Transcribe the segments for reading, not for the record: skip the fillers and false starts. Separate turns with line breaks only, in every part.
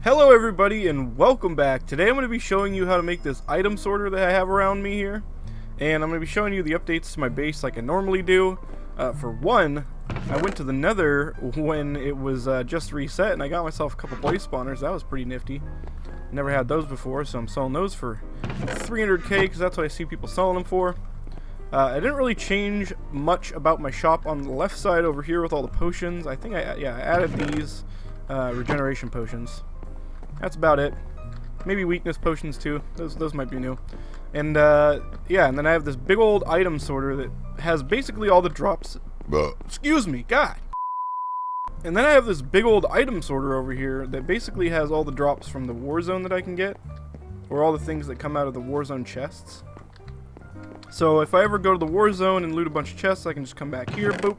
Hello everybody and welcome back. Today I'm going to be showing you how to make this item sorter that I have around me here. And I'm going to be showing you the updates to my base like I normally do. For one, I went to the nether when it was just reset and I got myself a couple blaze spawners. That was pretty nifty. Never had those before, so I'm selling those for 300k because that's what I see people selling them for. I didn't really change much about my shop on the left side over here with all the potions. I think I added these regeneration potions. That's about it. Maybe weakness potions too. Those might be new. And yeah, and then I have this big old item sorter that has basically all the drops. Excuse me, God. And then I have this big old item sorter over here that basically has all the drops from the Warzone that I can get, or all the things that come out of the Warzone chests. So if I ever go to the Warzone and loot a bunch of chests, I can just come back here, boop,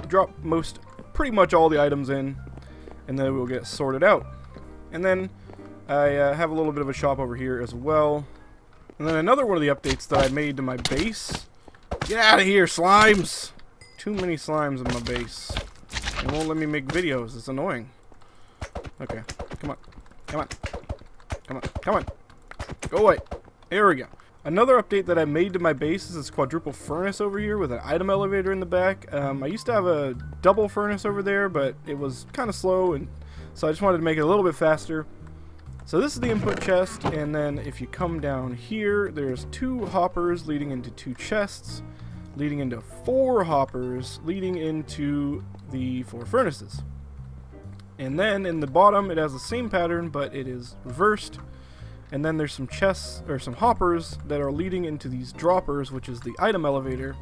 drop pretty much all the items in, and then we'll get sorted out. And then I have a little bit of a shop over here as well. And then another one of the updates that I made to my base. Get out of here, slimes! Too many slimes in my base. They won't let me make videos. It's annoying. Okay, come on. Come on. Come on. Come on. Go away. There we go. Another update that I made to my base is this quadruple furnace over here with an item elevator in the back. I used to have a double furnace over there, but it was kind of slow, and so I just wanted to make it a little bit faster. So this is the input chest, and then if you come down here, there's 2 hoppers leading into 2 chests, leading into 4 hoppers, leading into the 4 furnaces. And then in the bottom, it has the same pattern, but it is reversed. And then there's some chests, or some hoppers, that are leading into these droppers, which is the item elevator,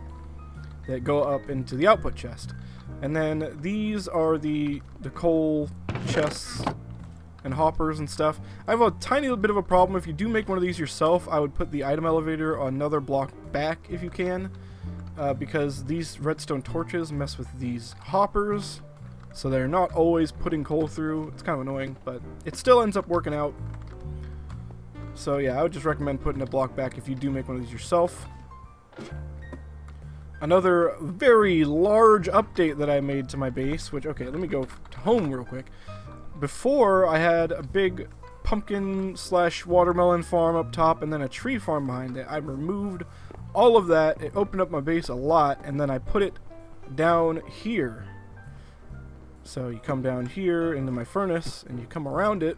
that go up into the output chest. And then these are the coal chests and hoppers and stuff. I have a tiny bit of a problem. If you do make one of these yourself, I would put the item elevator another block back if you can, because these redstone torches mess with these hoppers, so they're not always putting coal through. It's kind of annoying, but it still ends up working out. So yeah, I would just recommend putting a block back if you do make one of these yourself. Another very large update that I made to my base, which, okay, let me go to home real quick. Before, I had a big pumpkin / watermelon farm up top and then a tree farm behind it. I removed all of that. It opened up my base a lot, and then I put it down here. So you come down here into my furnace and you come around it,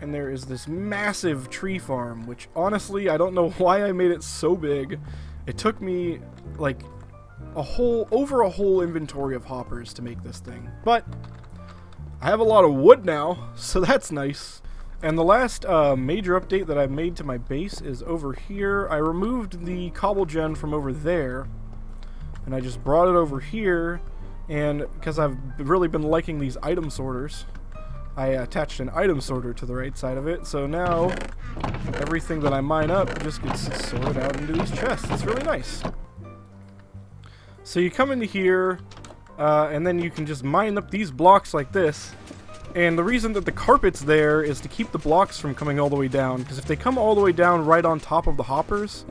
and there is this massive tree farm, which honestly I don't know why I made it so big. It took me like over a whole inventory of hoppers to make this thing, but I have a lot of wood now, so that's nice. And the last major update that I've made to my base is over here. I removed the cobble gen from over there, and I just brought it over here, and because I've really been liking these item sorters, I attached an item sorter to the right side of it, so now everything that I mine up just gets sorted out into these chests. It's really nice. So you come into here, and then you can just mine up these blocks like this. And the reason that the carpet's there is to keep the blocks from coming all the way down, because if they come all the way down right on top of the hoppers,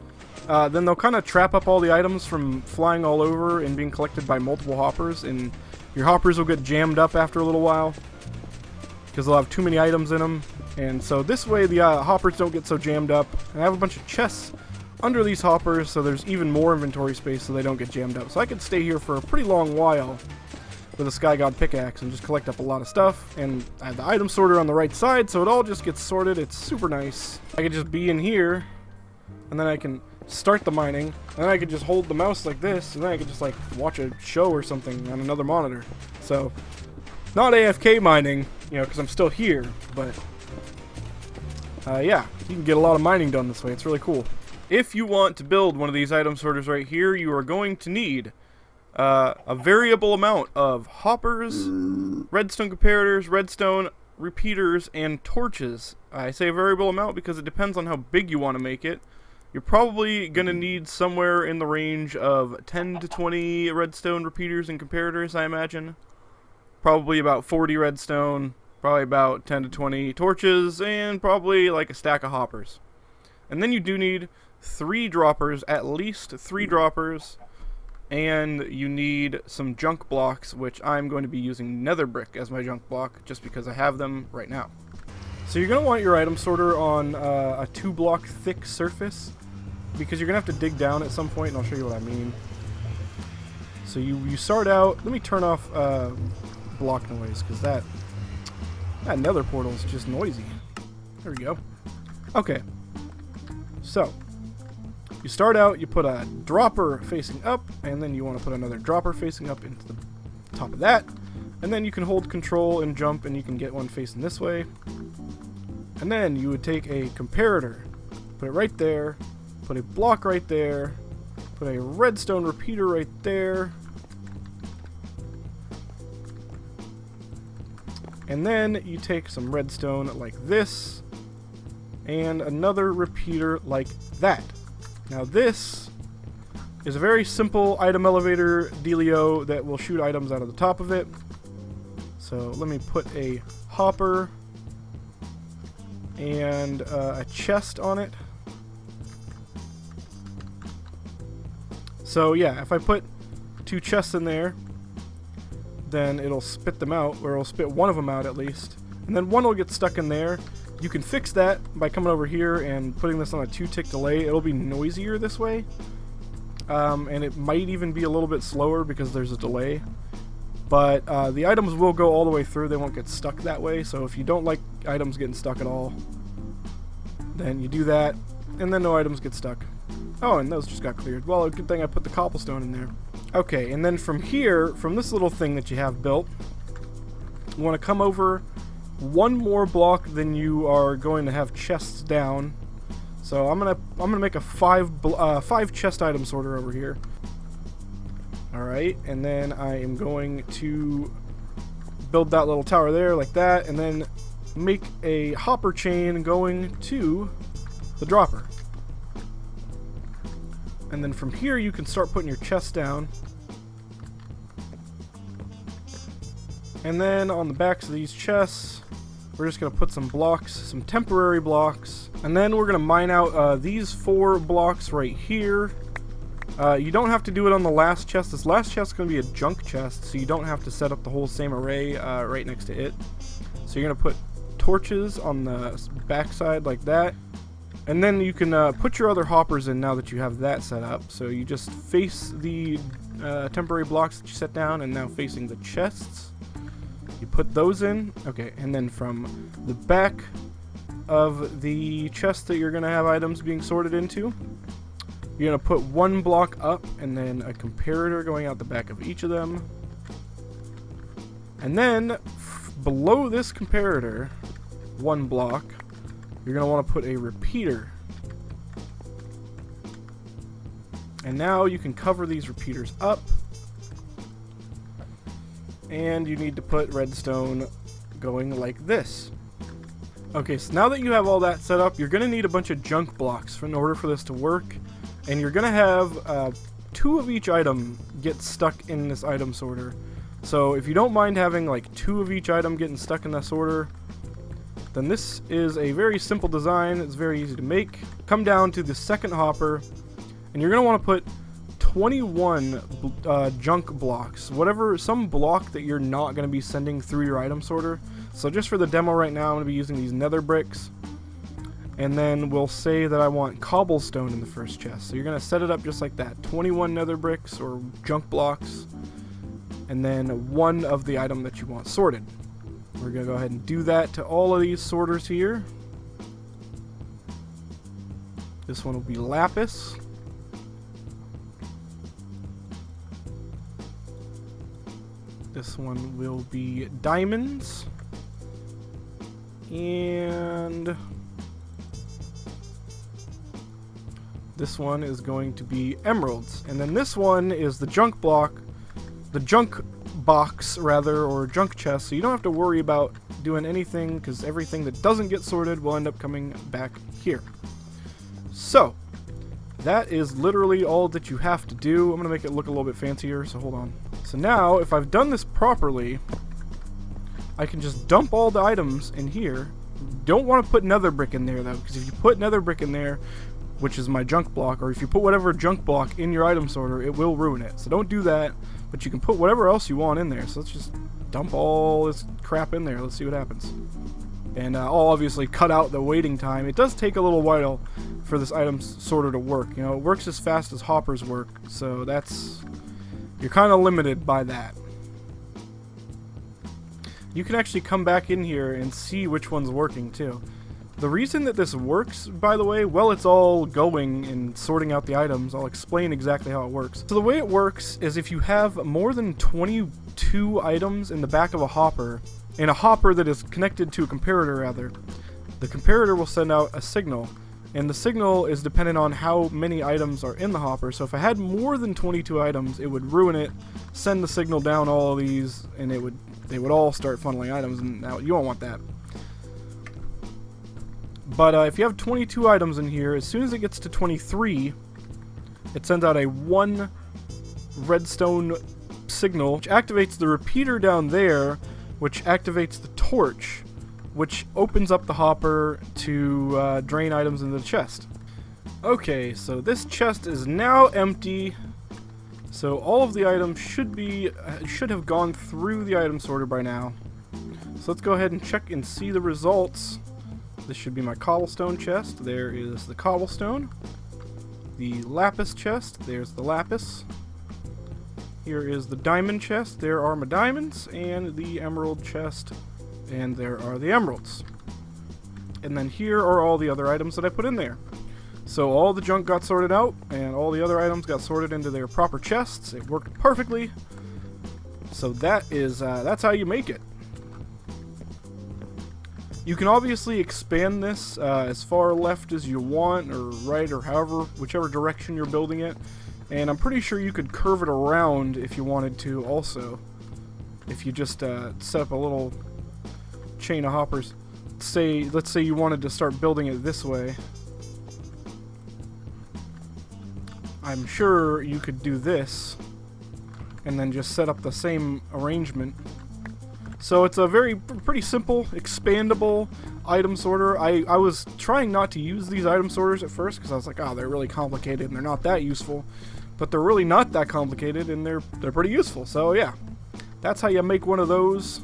then they'll kind of trap up all the items from flying all over and being collected by multiple hoppers, and your hoppers will get jammed up after a little while, because they'll have too many items in them. And so this way the hoppers don't get so jammed up. And I have a bunch of chests under these hoppers, so there's even more inventory space so they don't get jammed up. So I could stay here for a pretty long while with a Sky God pickaxe and just collect up a lot of stuff. And I have the item sorter on the right side, so it all just gets sorted. It's super nice. I could just be in here, and then I can start the mining, and then I could just hold the mouse like this, and then I could just like watch a show or something on another monitor. So not AFK mining, you know, because I'm still here, but yeah, you can get a lot of mining done this way. It's really cool. If you want to build one of these item sorters right here, you are going to need a variable amount of hoppers, redstone comparators, redstone repeaters, and torches. I say a variable amount because it depends on how big you want to make it. You're probably going to need somewhere in the range of 10 to 20 redstone repeaters and comparators, I imagine. Probably about 40 redstone, probably about 10 to 20 torches, and probably like a stack of hoppers. And then you do need 3 droppers, at least 3 droppers, and you need some junk blocks, which I'm going to be using nether brick as my junk block just because I have them right now. So you're going to want your item sorter on a 2-block thick surface because you're going to have to dig down at some point, and I'll show you what I mean. So you start out, let me turn off block noise because that nether portal is just noisy. There we go. Okay, so you start out, you put a dropper facing up, and then you want to put another dropper facing up into the top of that, and then you can hold control and jump, and you can get one facing this way. And then you would take a comparator, put it right there, put a block right there, put a redstone repeater right there, and then you take some redstone like this, and another repeater like that. Now this is a very simple item elevator dealio that will shoot items out of the top of it. So let me put a hopper and a chest on it. So yeah, if I put 2 chests in there, then it'll spit them out, or it'll spit one of them out at least, and then one will get stuck in there. You can fix that by coming over here and putting this on a 2-tick delay. It'll be noisier this way, and it might even be a little bit slower because there's a delay. But the items will go all the way through. They won't get stuck that way. So if you don't like items getting stuck at all, then you do that, and then no items get stuck. Oh, and those just got cleared. Well, a good thing I put the cobblestone in there. Okay, and then from here, from this little thing that you have built, you want to come over 1 more block than you are going to have chests down. So I'm gonna make a 5 chest item sorter over here. Alright, and then I am going to build that little tower there like that, and then make a hopper chain going to the dropper. And then from here you can start putting your chests down. And then on the backs of these chests, we're just going to put some blocks, some temporary blocks. And then we're going to mine out these 4 blocks right here. You don't have to do it on the last chest. This last chest is going to be a junk chest, so you don't have to set up the whole same array right next to it. So you're going to put torches on the backside like that. And then you can put your other hoppers in now that you have that set up. So you just face the temporary blocks that you set down, and now facing the chests. You put those in. Okay, and then from the back of the chest that you're going to have items being sorted into, you're going to put 1 block up and then a comparator going out the back of each of them. And then below this comparator, 1 block, you're going to want to put a repeater. And now you can cover these repeaters up. And you need to put redstone going like this. Okay, so now that you have all that set up, you're going to need a bunch of junk blocks in order for this to work. And you're going to have 2 of each item get stuck in this item sorter. So if you don't mind having like 2 of each item getting stuck in this sorter, then this is a very simple design. It's very easy to make. Come down to the second hopper, and you're going to want to put 21 junk blocks, some block that you're not going to be sending through your item sorter. So just for the demo right now, I'm going to be using these nether bricks, and then we'll say that I want cobblestone in the first chest. So you're going to set it up just like that, 21 nether bricks or junk blocks, and then 1 of the item that you want sorted. We're going to go ahead and do that to all of these sorters here. This one will be lapis. This one will be diamonds. And this one is going to be emeralds. And then this one is the junk block, the junk box rather, or junk chest, so you don't have to worry about doing anything because everything that doesn't get sorted will end up coming back here. So that is literally all that you have to do. I'm going to make it look a little bit fancier, so hold on. So now, if I've done this properly, I can just dump all the items in here. Don't want to put nether brick in there, though, because if you put nether brick in there, which is my junk block, or if you put whatever junk block in your item sorter, it will ruin it. So don't do that, but you can put whatever else you want in there. So let's just dump all this crap in there. Let's see what happens. And I'll obviously cut out the waiting time. It does take a little while for this item sorter to work. You know, it works as fast as hoppers work, so you're kind of limited by that. You can actually come back in here and see which one's working too. The reason that this works, by the way, while it's all going and sorting out the items, I'll explain exactly how it works. So the way it works is if you have more than 22 items in the back of a hopper, in a hopper that is connected to a comparator rather, the comparator will send out a signal, and the signal is dependent on how many items are in the hopper. So if I had more than 22 items, it would ruin it, send the signal down all of these, and they would all start funneling items, and now you don't want that. But if you have 22 items in here, as soon as it gets to 23, it sends out a 1 redstone signal, which activates the repeater down there, which activates the torch, which opens up the hopper to drain items into the chest. Okay, so this chest is now empty. So all of the items should have gone through the item sorter by now. So let's go ahead and check and see the results. This should be my cobblestone chest. There is the cobblestone. The lapis chest. There's the lapis. Here is the diamond chest. There are my diamonds. And the emerald chest. And there are the emeralds. And then here are all the other items that I put in there. So all the junk got sorted out, and all the other items got sorted into their proper chests. It worked perfectly. So that's how you make it. You can obviously expand this as far left as you want, or right, or whichever direction you're building it. And I'm pretty sure you could curve it around if you wanted to also. If you just set up a little chain of hoppers. Let's say you wanted to start building it this way. I'm sure you could do this and then just set up the same arrangement. So it's a pretty simple, expandable item sorter. I was trying not to use these item sorters at first because I was like, oh, they're really complicated and they're not that useful. But they're really not that complicated, and they're pretty useful. So yeah, that's how you make one of those.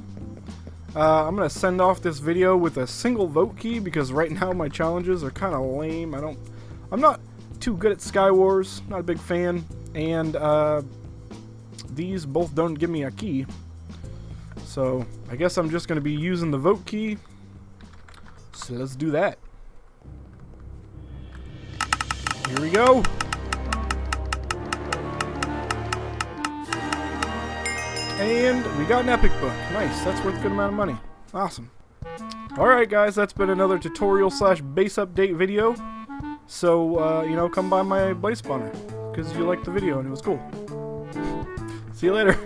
I'm gonna send off this video with a single vote key because right now my challenges are kind of lame. I'm not too good at Skywars, not a big fan, and these both don't give me a key. So I guess I'm just gonna be using the vote key. So let's do that. Here we go. And we got an epic book. Nice, that's worth a good amount of money. Awesome. Alright guys, that's been another tutorial / base update video. So, you know, come by my base spawner, because you liked the video and it was cool. See you later.